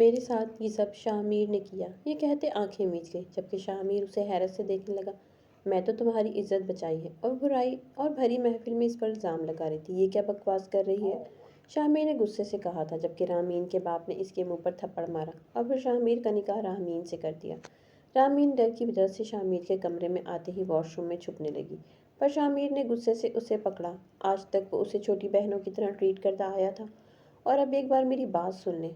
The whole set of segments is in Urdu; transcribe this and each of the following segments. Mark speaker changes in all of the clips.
Speaker 1: میرے ساتھ یہ سب شاہ میر نے کیا، یہ کہتے آنکھیں میچ گئی، جبکہ شاہ میر اسے حیرت سے دیکھنے لگا۔ میں تو تمہاری عزت بچائی ہے اور برائی اور بھری محفل میں اس پر الزام لگا رہی تھی، یہ کیا بکواس کر رہی ہے؟ شاہ میر نے غصے سے کہا تھا، جبکہ رامین کے باپ نے اس کے منہ پر تھپڑ مارا اور پھر شاہ میر کا نکاح رامین سے کر دیا۔ رامین ڈر کی وجہ سے شاہ میر کے کمرے میں آتے ہی واش روم میں چھپنے لگی، پر شاہ میر نے غصے سے اسے پکڑا۔ آج تک وہ اسے چھوٹی بہنوں کی طرح ٹریٹ کرتا آیا تھا، اور اب ایک بار میری بات سن لے۔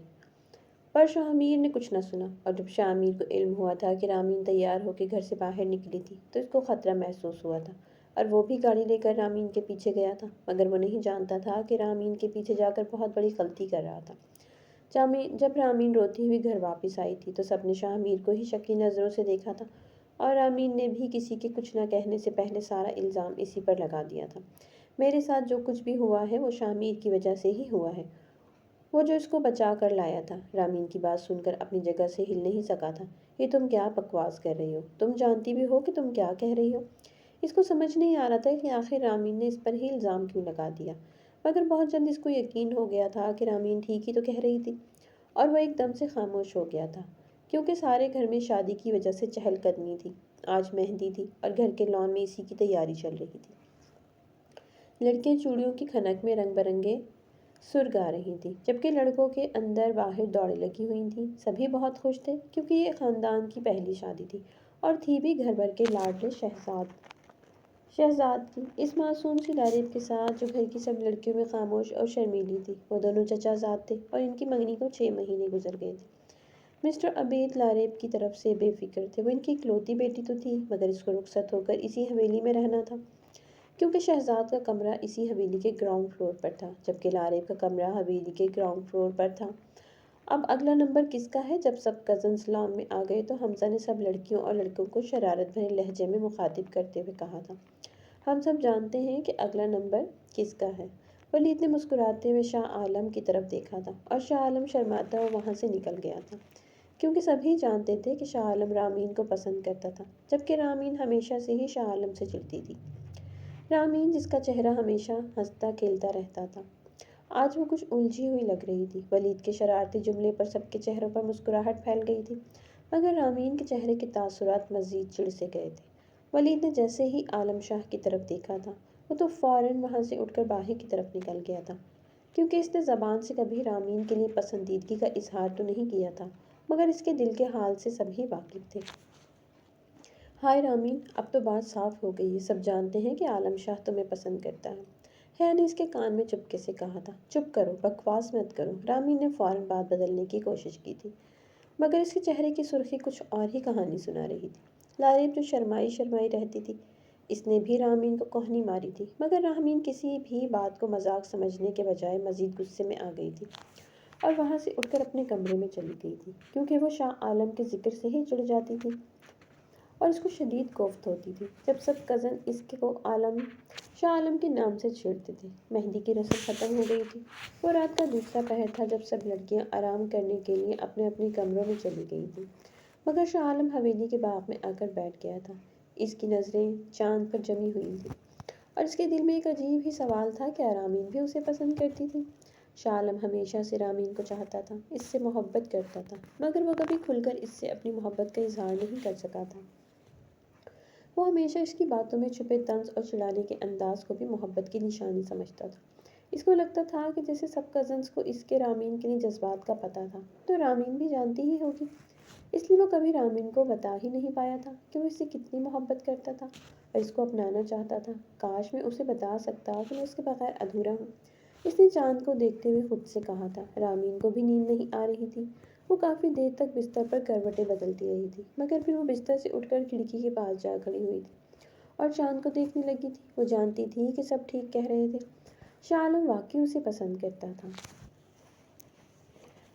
Speaker 1: پر شاہ میر نے کچھ نہ سنا، اور جب شاہ میر کو علم ہوا تھا کہ رامین تیار ہو کے گھر سے باہر نکلی تھی تو اس کو خطرہ محسوس ہوا تھا، اور وہ بھی گاڑی لے کر رامین کے پیچھے گیا تھا، مگر وہ نہیں جانتا تھا کہ رامین کے پیچھے جا کر بہت بڑی غلطی کر رہا تھا۔ جب رامین روتی ہوئی گھر واپس آئی تھی تو سب نے شاہ میر کو ہی شکی نظروں سے دیکھا تھا، اور رامین نے بھی کسی کے کچھ نہ کہنے سے پہلے سارا الزام اسی پر لگا دیا تھا۔ میرے ساتھ جو کچھ بھی ہوا ہے وہ شاہ میر کی وجہ سے ہی ہوا ہے، وہ جو اس کو بچا کر لایا تھا۔ رامین کی بات سن کر اپنی جگہ سے ہل نہیں سکا تھا۔ یہ تم کیا بکواس کر رہی ہو؟ تم جانتی بھی ہو کہ تم کیا کہہ رہی ہو؟ اس کو سمجھ نہیں آ رہا تھا کہ آخر رامین نے اس پر ہی الزام کیوں لگا دیا، مگر بہت جلد اس کو یقین ہو گیا تھا کہ رامین ٹھیک ہی تو کہہ رہی تھی، اور وہ ایک دم سے خاموش ہو گیا تھا، کیونکہ سارے گھر میں شادی کی وجہ سے چہل قدمی تھی۔ آج مہندی تھی اور گھر کے لان میں اسی کی تیاری چل رہی تھی۔ لڑکیاں چوڑیوں کی کھنک میں رنگ برنگے سر گا رہی تھیں، جبکہ لڑکوں کے اندر باہر دوڑیں لگی ہوئی تھیں۔ سبھی بہت خوش تھے، کیونکہ یہ خاندان کی پہلی شادی تھی، اور تھی بھی گھر بھر کے لاڈلے شہزاد کی، اس معصوم سی لاریب کے ساتھ جو گھر کی سب لڑکیوں میں خاموش اور شرمیلی تھی۔ وہ دونوں چچا زاد تھے، اور ان کی منگنی کو 6 مہینے گزر گئے تھے۔ مسٹر عبید لاریب کی طرف سے بے فکر تھے۔ وہ ان کی اکلوتی بیٹی تو تھی، مگر اس کو رخصت ہو کر اسی حویلی میں رہنا تھا، کیونکہ شہزاد کا کمرہ اسی حویلی کے گراؤنڈ فلور پر تھا، جبکہ لاریب کا کمرہ حویلی کے گراؤنڈ فلور پر تھا۔ اب اگلا نمبر کس کا ہے؟ جب سب کزنز لان میں آ گئے تو حمزہ نے سب لڑکیوں اور لڑکوں کو شرارت بھرے لہجے میں مخاطب کرتے ہوئے کہا تھا، ہم سب جانتے ہیں کہ اگلا نمبر کس کا ہے۔ ولید نے مسکراتے ہوئے شاہ عالم کی طرف دیکھا تھا، اور شاہ عالم شرماتا ہوا وہاں سے نکل گیا تھا، کیونکہ سبھی جانتے تھے کہ شاہ عالم رامین کو پسند کرتا تھا، جبکہ رامین ہمیشہ سے ہی شاہ عالم سے چڑتی تھی۔ رامین، جس کا چہرہ ہمیشہ ہنستا کھیلتا رہتا تھا، آج وہ کچھ الجھی ہوئی لگ رہی تھی۔ ولید کے شرارتی جملے پر سب کے چہروں پر مسکراہٹ پھیل گئی تھی، مگر رامین کے چہرے کے تاثرات مزید چڑ سے گئے تھے۔ ولید نے جیسے ہی عالم شاہ کی طرف دیکھا تھا، وہ تو فوراً وہاں سے اٹھ کر باہر کی طرف نکل گیا تھا، کیونکہ اس نے زبان سے کبھی رامین کے لیے پسندیدگی کا اظہار تو نہیں کیا تھا، مگر اس کے دل کے حال سے سبھی واقف تھے۔ ہائے رامین، اب تو بات صاف ہو گئی ہے، سب جانتے ہیں کہ عالم شاہ تمہیں پسند کرتا ہے۔ حیا نے اس کے کان میں چپکے سے کہا تھا۔ چپ کرو، بکواس مت کرو۔ رامین نے فوراً بات بدلنے کی کوشش کی تھی، مگر اس کے چہرے کی سرخی کچھ اور ہی کہانی سنا رہی تھی۔ لاریب جو شرمائی شرمائی رہتی تھی، اس نے بھی رامین کو کوہنی ماری تھی، مگر رامین کسی بھی بات کو مذاق سمجھنے کے بجائے مزید غصے میں آ گئی تھی، اور وہاں سے اٹھ کر اپنے کمرے میں چلی گئی تھی، کیونکہ وہ شاہ عالم کے ذکر سے ہی چڑ جاتی تھی، اور اس کو شدید کوفت ہوتی تھی جب سب کزن اس کو شاہ عالم کے نام سے چھیڑتے تھے۔ مہندی کی رسم ختم ہو گئی تھی۔ وہ رات کا دوسرا پہر تھا جب سب لڑکیاں آرام کرنے کے لیے اپنے اپنے کمروں میں چلی گئی تھیں، مگر شاہ عالم حویلی کے باغ میں آ کر بیٹھ گیا تھا۔ اس کی نظریں چاند پر جمی ہوئی تھیں، اور اس کے دل میں ایک عجیب ہی سوال تھا، کیا رامین بھی اسے پسند کرتی تھی؟ شاہ عالم ہمیشہ سے رامین کو چاہتا تھا، اس سے محبت کرتا تھا، مگر وہ کبھی کھل کر اس سے اپنی محبت کا اظہار نہیں کر سکا تھا۔ وہ ہمیشہ اس کی باتوں میں چھپے طنز اور چڑھانے کے انداز کو بھی محبت کی نشانی سمجھتا تھا۔ اس کو لگتا تھا کہ جیسے سب کزنز کو اس کے رامین کے لیے جذبات کا پتہ تھا، تو رامین بھی جانتی ہی ہوگی، اس لیے وہ کبھی رامین کو بتا ہی نہیں پایا تھا کہ وہ اس سے کتنی محبت کرتا تھا اور اس کو اپنانا چاہتا تھا۔ کاش میں اسے بتا سکتا کہ میں اس کے بغیر ادھورا ہوں، اس نے چاند کو دیکھتے ہوئے خود سے کہا تھا۔ رامین کو بھی نیند نہیں آ رہی تھی۔ وہ کافی دیر تک بستر پر کروٹیں بدلتی رہی تھی، مگر پھر وہ بستر سے اٹھ کر کھڑکی کے پاس جا کھڑی ہوئی تھی اور چاند کو دیکھنے لگی تھی۔ وہ جانتی تھی کہ سب ٹھیک کہہ رہے تھے، شاہ عالم واقعی اسے پسند کرتا تھا،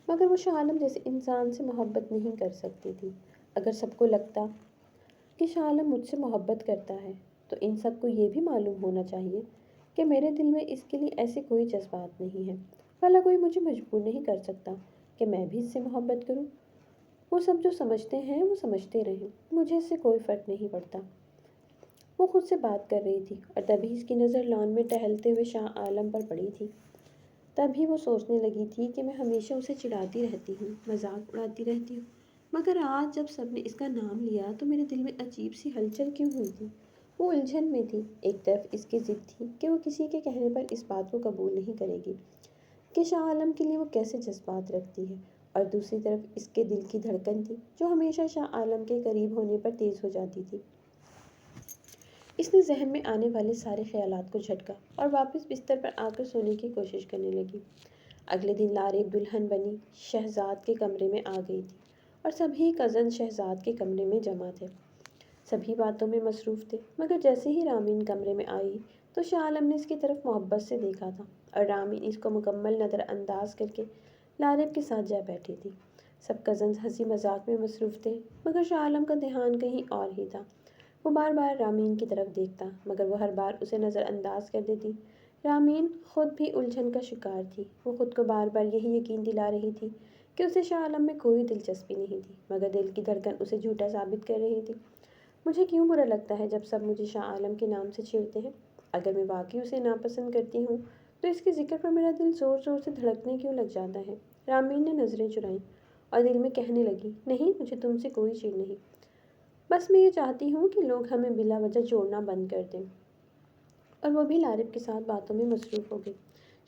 Speaker 1: مگر وہ شاہ عالم جیسے انسان سے محبت نہیں کر سکتی تھی۔ اگر سب کو لگتا کہ شاہ عالم مجھ سے محبت کرتا ہے، تو ان سب کو یہ بھی معلوم ہونا چاہیے کہ میرے دل میں اس کے لیے ایسے کوئی جذبات نہیں ہیں، بھلا کوئی مجھے مجبور نہیں کر سکتا کہ میں بھی اس سے محبت کروں۔ وہ سب جو سمجھتے ہیں وہ سمجھتے رہیں، مجھے اس سے کوئی فرق نہیں پڑتا۔ وہ خود سے بات کر رہی تھی، اور تبھی اس کی نظر لان میں ٹہلتے ہوئے شاہ عالم پر پڑی تھی۔ تبھی وہ سوچنے لگی تھی کہ میں ہمیشہ اسے چڑھاتی رہتی ہوں، مذاق اڑاتی رہتی ہوں، مگر آج جب سب نے اس کا نام لیا تو میرے دل میں عجیب سی ہلچل کیوں ہوئی تھی؟ وہ الجھن میں تھی۔ ایک طرف اس کی ضد تھی کہ وہ کسی کے کہنے پر اس بات کو قبول نہیں کرے گی کہ شاہ عالم کے لیے وہ کیسے جذبات رکھتی ہے، اور دوسری طرف اس کے دل کی دھڑکن تھی جو ہمیشہ شاہ عالم کے قریب ہونے پر تیز ہو جاتی تھی۔ اس نے ذہن میں آنے والے سارے خیالات کو جھٹکا اور واپس بستر پر آ کر سونے کی کوشش کرنے لگی۔ اگلے دن لارب دلہن بنی شہزاد کے کمرے میں آ گئی تھی اور سبھی کزن شہزاد کے کمرے میں جمع تھے۔ سبھی باتوں میں مصروف تھے، مگر جیسے ہی رامین کمرے میں آئی تو شاہ عالم نے اس کی طرف محبت سے دیکھا تھا اور رامین اس کو مکمل نظر انداز کر کے لارب کے ساتھ جا بیٹھی تھی۔ سب کزنز ہنسی مذاق میں مصروف تھے، مگر شاہ عالم کا دھیان کہیں اور ہی تھا۔ وہ بار بار رامین کی طرف دیکھتا، مگر وہ ہر بار اسے نظر انداز کر دیتی۔ رامین خود بھی الجھن کا شکار تھی۔ وہ خود کو بار بار یہی یقین دلا رہی تھی کہ اسے شاہ عالم میں کوئی دلچسپی نہیں تھی، مگر دل کی دھڑکن اسے جھوٹا ثابت کر رہی تھی۔ مجھے کیوں برا لگتا ہے جب سب مجھے شاہ عالم کے نام سے چھیڑتے ہیں؟ اگر میں واقعی اسے ناپسند کرتی ہوں تو اس کے ذکر پر میرا دل زور زور سے دھڑکنے کیوں لگ جاتا ہے؟ رامین نے نظریں چرائیں اور دل میں کہنے لگی، نہیں، مجھے تم سے کوئی چیڑ نہیں، بس میں یہ چاہتی ہوں کہ لوگ ہمیں بلا وجہ جوڑنا بند کر دیں۔ اور وہ بھی لارب کے ساتھ باتوں میں مصروف ہو گئی۔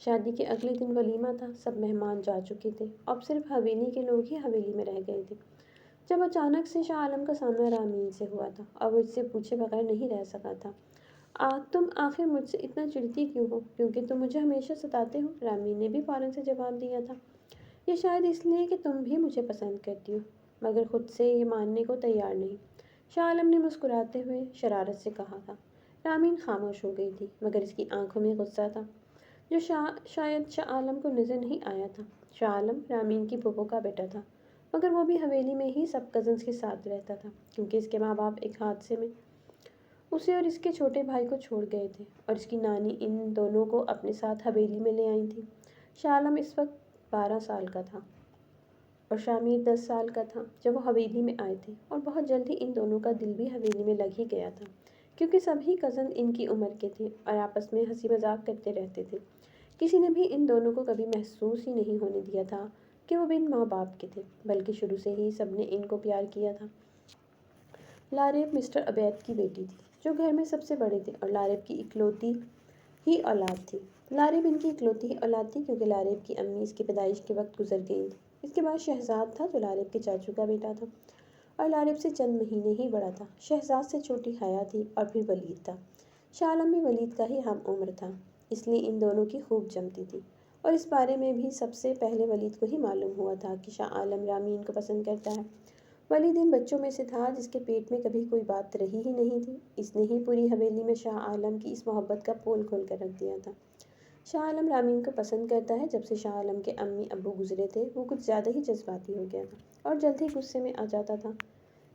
Speaker 1: شادی کے اگلے دن ولیمہ تھا، سب مہمان جا چکے تھے، اب صرف حویلی کے لوگ ہی حویلی میں رہ گئے تھے، جب اچانک سے شاہ عالم کا سامنا رامین سے ہوا تھا اور وہ اس سے پوچھے بغیر نہیں رہ سکا تھا۔ تم آخر مجھ سے اتنا چڑھتی کیوں ہو؟ کیونکہ تم مجھے ہمیشہ ستاتے ہو، رامین نے بھی فوراً سے جواب دیا تھا۔ یہ شاید اس لیے کہ تم بھی مجھے پسند کرتی ہو، مگر خود سے یہ ماننے کو تیار نہیں، شاہ عالم نے مسکراتے ہوئے شرارت سے کہا تھا۔ رامین خاموش ہو گئی تھی، مگر اس کی آنکھوں میں غصہ تھا جو شاید شاہ عالم کو نظر نہیں آیا تھا۔ شاہ عالم رامین کی پھوپھو کا بیٹا تھا، مگر وہ بھی حویلی میں ہی سب کزنز کے ساتھ رہتا تھا، کیونکہ اس کے ماں باپ ایک حادثے میں اسے اور اس کے چھوٹے بھائی کو چھوڑ گئے تھے اور اس کی نانی ان دونوں کو اپنے ساتھ حویلی میں لے آئی تھی۔ شاہ عالم اس وقت 12 سال کا تھا اور شاہ میر 10 سال کا تھا جب وہ حویلی میں آئے تھے، اور بہت جلد ہی ان دونوں کا دل بھی حویلی میں لگ ہی گیا تھا، کیونکہ سبھی کزن ان کی عمر کے تھے اور آپس میں ہنسی مذاق کرتے رہتے تھے۔ کسی نے بھی ان دونوں کو کبھی محسوس ہی نہیں ہونے دیا تھا کہ وہ بن ماں باپ کے تھے، بلکہ شروع سے ہی سب نے ان کو پیار کیا تھا۔ لارب مسٹر عبید کی بیٹی تھی، جو گھر میں سب سے بڑے تھے اور لارب کی اکلوتی ہی اولاد تھی۔ لارب ان کی اکلوتی ہی اولاد تھی کیونکہ لارب کی امی اس کی پیدائش کے وقت گزر گئی تھی۔ اس کے بعد شہزاد تھا جو لارب کے چاچو کا بیٹا تھا اور لارب سے چند مہینے ہی بڑا تھا۔ شہزاد سے چھوٹی حیا تھی اور پھر ولید تھا۔ شاہ عالم بھی ولید کا ہی ہم عمر تھا، اس لیے ان دونوں کی خوب جمتی تھی، اور اس بارے میں بھی سب سے پہلے ولید کو ہی معلوم ہوا تھا کہ شاہ عالم رامین کو پسند کرتا ہے۔ ولید ان بچوں میں سے تھا جس کے پیٹ میں کبھی کوئی بات رہی ہی نہیں تھی۔ اس نے ہی پوری حویلی میں شاہ عالم کی اس محبت کا پول کھول کر رکھ دیا تھا۔ شاہ عالم رامین کو پسند کرتا ہے۔ جب سے شاہ عالم کے امی ابو گزرے تھے وہ کچھ زیادہ ہی جذباتی ہو گیا تھا اور جلد ہی غصے میں آ جاتا تھا۔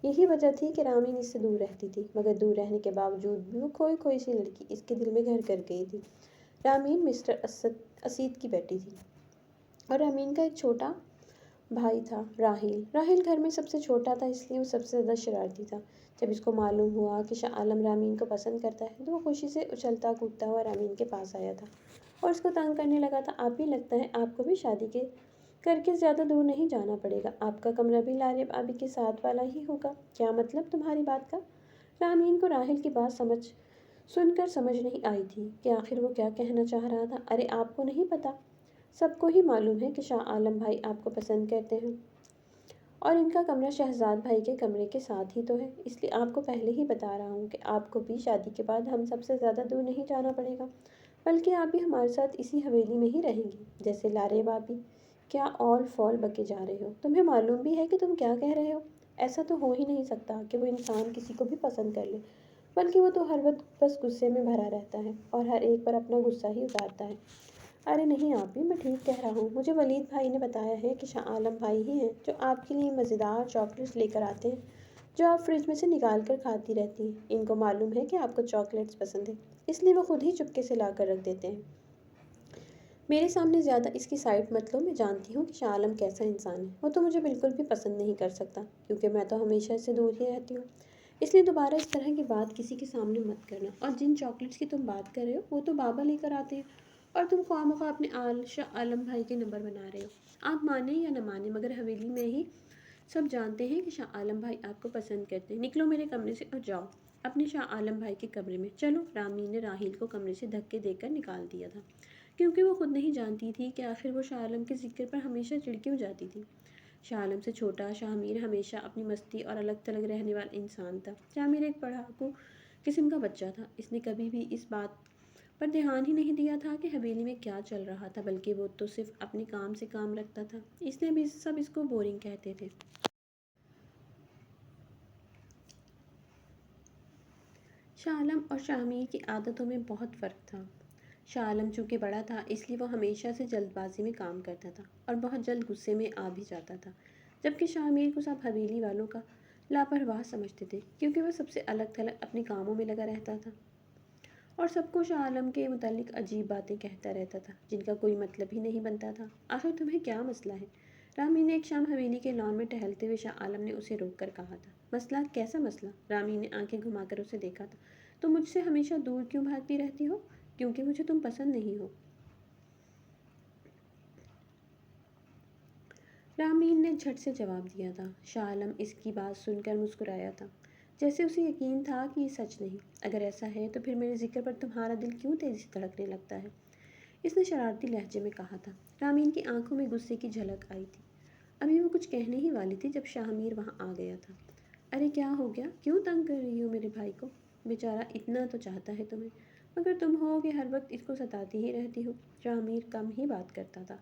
Speaker 1: یہی وجہ تھی کہ رامین اس سے دور رہتی تھی، مگر دور رہنے کے باوجود بھی وہ کھوئی کھوئی سی لڑکی اس کے دل میں گھر کر گئی تھی۔ رامین مسٹر اسید کی بیٹی تھی اور رامین کا ایک چھوٹا بھائی تھا، راحیل۔ راحیل گھر میں سب سے چھوٹا تھا، اس لیے وہ سب سے زیادہ شرارتی تھا۔ جب اس کو معلوم ہوا کہ شاہ عالم رامین کو پسند کرتا ہے تو وہ خوشی سے اچھلتا کودتا ہوا رامین کے پاس آیا تھا اور اس کو تنگ کرنے لگا تھا۔ آپ بھی لگتا ہے آپ کو بھی شادی کر کے زیادہ دور نہیں جانا پڑے گا، آپ کا کمرہ بھی لارب آبی کے ساتھ والا ہی ہوگا۔ کیا مطلب تمہاری بات کا؟ رامین کو راحیل کی بات سن کر سمجھ نہیں آئی تھی کہ آخر وہ کیا کہنا چاہ رہا تھا۔ ارے آپ کو نہیں پتا؟ سب کو ہی معلوم ہے کہ شاہ عالم بھائی آپ کو پسند کرتے ہیں اور ان کا کمرہ شہزاد بھائی کے کمرے کے ساتھ ہی تو ہے، اس لیے آپ کو پہلے ہی بتا رہا ہوں کہ آپ کو بھی شادی کے بعد ہم سب سے زیادہ دور نہیں جانا پڑے گا، بلکہ آپ بھی ہمارے ساتھ اسی حویلی میں ہی رہیں گی جیسے لارب آبی۔ کیا اول فول بکے جا رہے ہو؟ تمہیں معلوم بھی ہے کہ تم کیا کہہ رہے ہو؟ ایسا تو ہو ہی نہیں سکتا کہ وہ انسان کسی کو بھی پسند کر لے، بلکہ وہ تو ہر وقت بس غصے میں بھرا رہتا ہے اور ہر ایک پر اپنا غصہ ہی اتارتا ہے۔ ارے نہیں آپی، میں ٹھیک کہہ رہا ہوں۔ مجھے ولید بھائی نے بتایا ہے کہ شاہ عالم بھائی ہی ہیں جو آپ کے لیے مزیدار چاکلیٹس لے کر آتے ہیں جو آپ فریج میں سے نکال کر کھاتی رہتی ہیں۔ ان کو معلوم ہے کہ آپ کو چاکلیٹس پسند ہیں، اس لیے وہ خود ہی چپکے سے لا کر رکھ دیتے ہیں۔ میرے سامنے زیادہ اس کی سائڈ مت لو، میں جانتی ہوں کہ شاہ عالم کیسا انسان ہے، وہ تو مجھے بالکل بھی پسند نہیں کر سکتا کیونکہ میں تو ہمیشہ اس سے دور ہی رہتی ہوں، اس لیے دوبارہ اس طرح کی بات کسی کے سامنے مت کرنا۔ اور جن چاکلیٹس کی تم بات کر رہے ہو وہ تو بابا لے کر آتے ہیں اور تم خواہ مخواہ اپنے شاہ عالم بھائی کے نمبر بنا رہے ہو۔ آپ مانیں یا نہ مانیں مگر حویلی میں ہی سب جانتے ہیں کہ شاہ عالم بھائی آپ کو پسند کرتے ہیں۔ نکلو میرے کمرے سے اور جاؤ اپنے شاہ عالم بھائی کے کمرے میں۔ چلو۔ رامین نے راحیل کو کمرے سے دھکے دے کر نکال دیا تھا، کیونکہ وہ خود نہیں جانتی تھی کہ آخر وہ شاہ عالم کے ذکر پر ہمیشہ چڑ کیوں جاتی تھی۔ شاہ عالم سے چھوٹا شاہ میر ہمیشہ اپنی مستی اور الگ تھلگ رہنے والا انسان تھا۔ شاہ میر ایک پڑھاکو قسم کا بچہ تھا۔ اس نے کبھی بھی اس بات پر دھیان ہی نہیں دیا تھا کہ حویلی میں کیا چل رہا تھا، بلکہ وہ تو صرف اپنے کام سے کام رکھتا تھا، اس لیے بھی سب اس کو بورنگ کہتے تھے۔ شاہ عالم اور شاہ میر کی عادتوں میں بہت فرق تھا۔ شاہ عالم چونکہ بڑا تھا اس لیے وہ ہمیشہ سے جلد بازی میں کام کرتا تھا اور بہت جلد غصے میں آ بھی جاتا تھا، جبکہ شاہ میر کو سب حویلی والوں کا لاپرواہ سمجھتے تھے، کیونکہ وہ سب سے الگ تھلگ اپنے کاموں میں لگا رہتا تھا اور سب کو شاہ عالم کے متعلق عجیب باتیں کہتا رہتا تھا جن کا کوئی مطلب ہی نہیں بنتا تھا۔ آخر تمہیں کیا مسئلہ ہے؟ رامین نے ایک شام حویلی کے لان میں ٹہلتے ہوئے شاہ عالم نے اسے روک کر کہا تھا۔ مسئلہ؟ کیسا مسئلہ؟ رامین نے آنکھیں گھما کر اسے دیکھا تھا۔ تم مجھ سے ہمیشہ دور کیوں بھاگتی رہتی ہو؟ کیونکہ مجھے تم پسند نہیں ہو۔ رامین نے جھٹ سے جواب دیا تھا۔ شاہ عالم اس کی بات سن کر مسکرایا تھا، جیسے اسے یقین تھا کہ یہ سچ نہیں۔ اگر ایسا ہے تو پھر میرے ذکر پر تمہارا دل کیوں تیزی سے دھڑکنے لگتا ہے؟ اس نے شرارتی لہجے میں کہا تھا۔ رامین کی آنکھوں میں غصے کی جھلک آئی تھی۔ ابھی وہ کچھ کہنے ہی والی تھی جب شاہ میر وہاں آ گیا تھا۔ ارے کیا ہو گیا؟ کیوں تنگ کر رہی ہو میرے بھائی کو؟ بیچارہ اتنا تو چاہتا ہے تمہیں، مگر تم ہو کہ ہر وقت اس کو ستاتی ہی رہتی ہو۔ شاہ میر کم ہی بات کرتا تھا،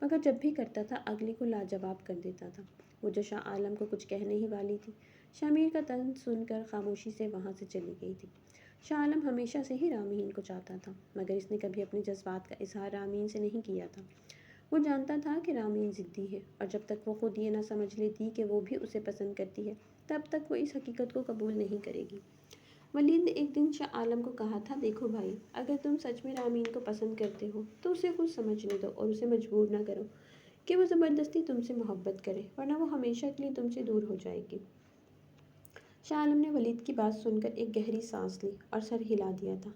Speaker 1: مگر جب بھی کرتا تھا اگلے کو لاجواب کر دیتا تھا۔ وہ جو شاہ عالم کو کچھ کہنے ہی والی تھی، شاہ میر کا طنز سن کر خاموشی سے وہاں سے چلی گئی تھی۔ شاہ عالم ہمیشہ سے ہی رامین کو چاہتا تھا، مگر اس نے کبھی اپنے جذبات کا اظہار رامین سے نہیں کیا تھا۔ وہ جانتا تھا کہ رامین ضدی ہے اور جب تک وہ خود یہ نہ سمجھ لیتی کہ وہ بھی اسے پسند کرتی ہے تب تک وہ اس حقیقت کو قبول نہیں کرے گی۔ ولید نے ایک دن شاہ عالم کو کہا تھا، دیکھو بھائی، اگر تم سچ میں رامین کو پسند کرتے ہو تو اسے خود سمجھنے دو اور اسے مجبور نہ کرو کہ وہ زبردستی تم سے محبت کرے، ورنہ وہ ہمیشہ کے لیے تم سے دور ہو جائے گی۔ شاہ عالم نے ولید کی بات سن کر ایک گہری سانس لی اور سر ہلا دیا تھا۔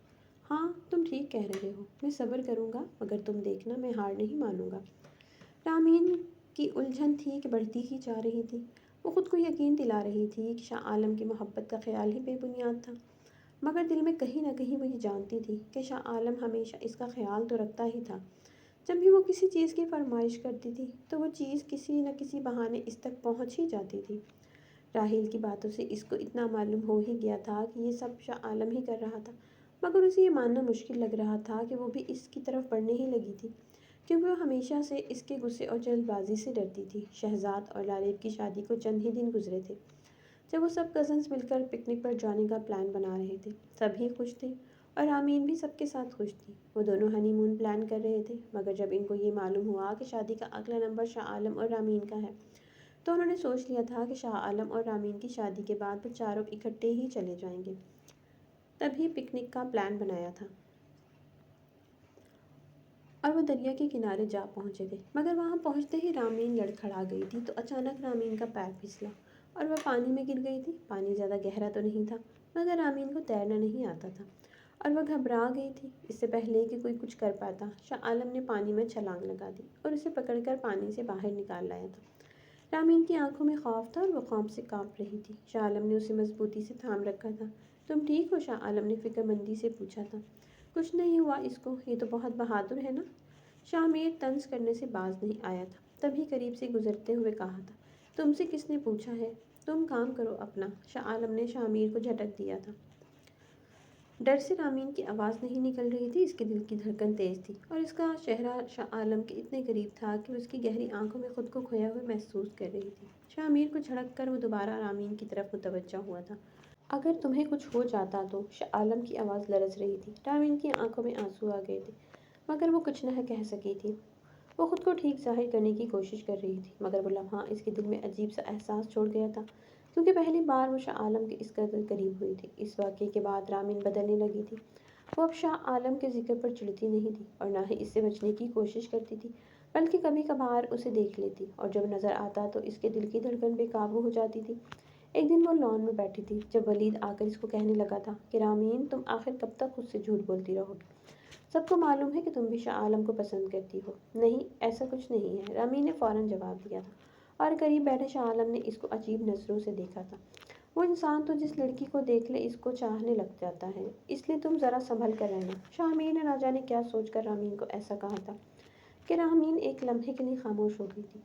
Speaker 1: ہاں تم ٹھیک کہہ رہے ہو، میں صبر کروں گا، مگر تم دیکھنا میں ہار نہیں مانوں گا۔ رامین کی الجھن تھی کہ بڑھتی ہی جا رہی تھی۔ وہ خود کو یقین دلا رہی تھی کہ شاہ عالم کی محبت کا خیال ہی بے بنیاد تھا، مگر دل میں کہیں نہ کہیں وہ یہ جانتی تھی کہ شاہ عالم ہمیشہ اس کا خیال تو رکھتا ہی تھا۔ جب بھی وہ کسی چیز کی فرمائش کرتی تھی تو وہ چیز کسی نہ کسی بہانے اس تک پہنچ ہی جاتی تھی۔ راحیل کی باتوں سے اس کو اتنا معلوم ہو ہی گیا تھا کہ یہ سب شاہ عالم ہی کر رہا تھا، مگر اسے یہ ماننا مشکل لگ رہا تھا کہ وہ بھی اس کی طرف بڑھنے ہی لگی تھی، کیونکہ وہ ہمیشہ سے اس کے غصے اور جلد بازی سے ڈرتی تھی۔ شہزاد اور لاریب کی شادی کو چند ہی دن گزرے تھے جب وہ سب کزنز مل کر پکنک پر جانے کا پلان بنا رہے تھے۔ سب ہی خوش تھے اور رامین بھی سب کے ساتھ خوش تھی۔ وہ دونوں ہنی مون پلان کر رہے تھے، مگر جب ان کو یہ معلوم ہوا کہ شادی کا اگلا نمبر شاہ عالم اور رامین کا ہے تو انہوں نے سوچ لیا تھا کہ شاہ عالم اور رامین کی شادی کے بعد وہ چاروں اکٹھے ہی چلے جائیں گے۔ تبھی پکنک کا پلان بنایا تھا اور وہ دریا کے کنارے جا پہنچے تھے، مگر وہاں پہنچتے ہی رامین لڑکھڑا گئی تھی تو اچانک رامین کا پیر پھسلا اور وہ پانی میں گر گئی تھی۔ پانی زیادہ گہرا تو نہیں تھا، مگر رامین کو تیرنا نہیں آتا تھا اور وہ گھبرا گئی تھی۔ اس سے پہلے کہ کوئی کچھ کر پاتا، شاہ عالم نے پانی میں چھلانگ لگا دی اور اسے پکڑ کر پانی سے باہر نکال لایا تھا۔ رامین کی آنکھوں میں خوف تھا اور وہ خوف سے کانپ رہی تھی۔ شاہ عالم نے اسے مضبوطی سے تھام رکھا تھا۔ تم ٹھیک ہو؟ شاہ عالم نے فکر مندی سے پوچھا تھا۔ کچھ نہیں ہوا اس کو، یہ تو بہت بہادر ہے نا؟ شاہ میر طنز کرنے سے باز نہیں آیا تھا، تبھی قریب سے گزرتے ہوئے کہا تھا، تم سے کس نے پوچھا ہے؟ تم کام کرو اپنا۔ شاہ عالم نے شاہ میر کو جھٹک دیا تھا۔ ڈر سے رامین کی آواز نہیں نکل رہی تھی، اس کے دل کی دھڑکن تیز تھی اور اس کا چہرہ شاہ عالم کے اتنے قریب تھا کہ وہ اس کی گہری آنکھوں میں خود کو کھویا ہوا محسوس کر رہی تھی۔ شاہ میر کو جھڑک کر وہ دوبارہ رامین کی طرف متوجہ ہوا تھا۔ اگر تمہیں کچھ ہو جاتا تو؟ شاہ عالم کی آواز لرز رہی تھی۔ رامین کی آنکھوں میں آنسو آ گئے تھے، مگر وہ کچھ نہ کہہ سکی تھی۔ وہ خود کو ٹھیک ظاہر کرنے کی کوشش کر رہی تھی، مگر وہ لمحہ اس کے دل میں عجیب سا احساس چھوڑ گیا تھا، کیونکہ پہلی بار وہ شاہ عالم کے اس قدر قریب ہوئی تھی۔ اس واقعے کے بعد رامین بدلنے لگی تھی۔ وہ اب شاہ عالم کے ذکر پر چڑھتی نہیں تھی اور نہ ہی اس سے بچنے کی کوشش کرتی تھی، بلکہ کبھی کبھار اسے دیکھ لیتی اور جب نظر آتا تو اس کے دل کی دھڑکن بے قابو ہو جاتی تھی۔ ایک دن وہ لان میں بیٹھی تھی جب ولید آ کر اس کو کہنے لگا تھا کہ رامین، تم آخر کب تک خود سے جھوٹ بولتی رہو گی؟ سب کو معلوم ہے کہ تم بھی شاہ عالم کو پسند کرتی ہو۔ نہیں، ایسا کچھ نہیں ہے، رامین نے فوراً جواب دیا تھا، اور قریب بیٹھے شاہ عالم نے اس کو عجیب نظروں سے دیکھا تھا۔ وہ انسان تو جس لڑکی کو دیکھ لے اس کو چاہنے لگ جاتا ہے، اس لیے تم ذرا سنبھل کر رہنا۔ شاہ میر نے نہ جانے کیا سوچ کر رامین کو ایسا کہا تھا کہ رامین ایک لمحے کے لیے خاموش ہو گئی تھی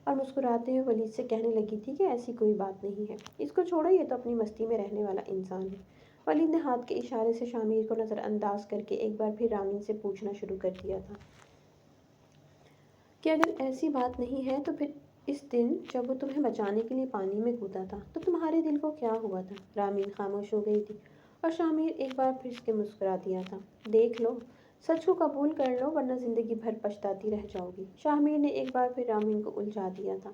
Speaker 1: اور مسکراتے ہوئے ولید سے کہنے لگی تھی کہ ایسی کوئی بات نہیں ہے، اس کو چھوڑو، یہ تو اپنی مستی میں رہنے والا انسان ہے۔ ولید نے ہاتھ کے اشارے سے شاہ میر کو نظر انداز کر کے ایک بار پھر رامین سے پوچھنا شروع کر دیا تھا کہ اگر ایسی بات نہیں ہے تو پھر اس دن جب وہ تمہیں بچانے کے لیے پانی میں کودا تھا تو تمہارے دل کو کیا ہوا تھا؟ رامین خاموش ہو گئی تھی اور شاہ میر ایک بار پھر کے مسکرا دیا تھا۔ دیکھ لو، سچ کو قبول کر لو ورنہ زندگی بھر پچھتاتی رہ جاؤ گی۔ شاہ میر نے ایک بار پھر رامین کو الجھا دیا تھا۔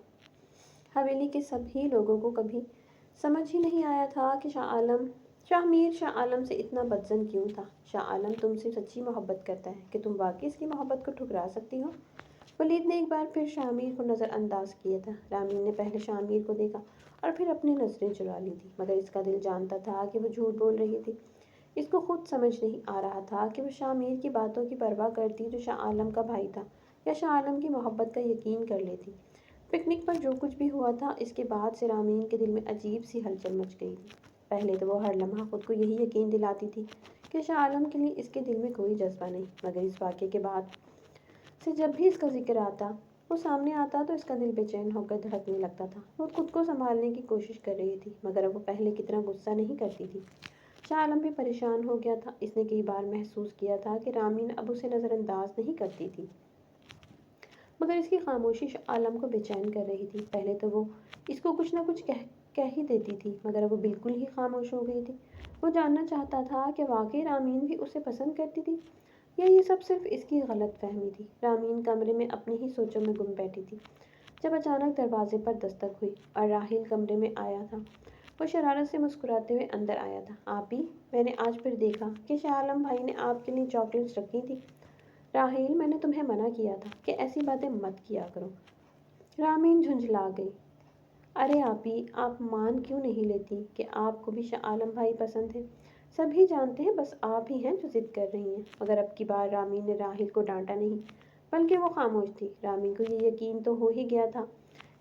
Speaker 1: حویلی کے سبھی لوگوں کو کبھی سمجھ ہی نہیں آیا تھا کہ شاہ میر شاہ عالم سے اتنا بدظن کیوں تھا۔ شاہ عالم تم سے سچی محبت کرتا ہے کہ تم واقعی اس کی محبت کو ٹھکرا سکتی ہو؟ ولید نے ایک بار پھر شاہ میر کو نظر انداز کیا تھا۔ رامین نے پہلے شاہ میر کو دیکھا اور پھر اپنی نظریں چرا لی تھی، مگر اس کا دل جانتا تھا کہ وہ جھوٹ بول رہی تھی۔ اس کو خود سمجھ نہیں آ رہا تھا کہ وہ شاہ میر کی باتوں کی پرواہ کرتی جو شاہ عالم کا بھائی تھا، یا شاہ عالم کی محبت کا یقین کر لیتی۔ پکنک پر جو کچھ بھی ہوا تھا اس کے بعد سے رامین کے دل میں عجیب سی ہلچل مچ گئی تھی۔ پہلے تو وہ ہر لمحہ خود کو یہی یقین دلاتی تھی کہ شاہ عالم کے لیے اس کے دل میں کوئی جذبہ نہیں، مگر اس واقعے کے بعد سے جب بھی اس کا ذکر آتا، وہ سامنے آتا تو اس کا دل بے چین ہو کر دھڑکنے لگتا تھا۔ وہ خود کو سنبھالنے کی کوشش کر رہی تھی، مگر اب وہ پہلے کی طرح غصہ نہیں کرتی تھی۔ شاہ عالم بھی پریشان ہو گیا تھا۔ اس نے کئی بار محسوس کیا تھا کہ رامین اب اسے نظر انداز نہیں کرتی تھی، مگر اس کی خاموشی شاہ عالم کو بے چین کر رہی تھی۔ پہلے تو وہ اس کو کچھ نہ کچھ کہہ ہی دیتی تھی، مگر اب وہ بالکل ہی خاموش ہو گئی تھی۔ وہ جاننا چاہتا تھا کہ واقعی رامین بھی اسے پسند کرتی تھی یا یہ سب صرف اس کی غلط فہمی تھی۔ رامین کمرے میں اپنی ہی سوچوں میں گم بیٹھی تھی جب اچانک دروازے پر دستک ہوئی اور راحیل کمرے میں آیا تھا۔ وہ شرارت سے مسکراتے ہوئے اندر آیا تھا۔ آپی، میں نے آج پھر دیکھا کہ شاہ عالم بھائی نے آپ کے لیے چاکلیٹس رکھی تھی۔ راحیل، میں نے تمہیں منع کیا تھا کہ ایسی باتیں مت کیا کرو۔ رامین جھنجھلا گئی۔ ارے آپی، آپ مان کیوں نہیں لیتی کہ آپ کو بھی شاہ عالم بھائی پسند ہے؟ سبھی جانتے ہیں، بس آپ ہی ہیں جو ضد کر رہی ہیں۔ مگر اب کی بار رامین نے راحیل کو ڈانٹا نہیں، بلکہ وہ خاموش تھی۔ رامین کو یہ یقین تو ہو ہی گیا تھا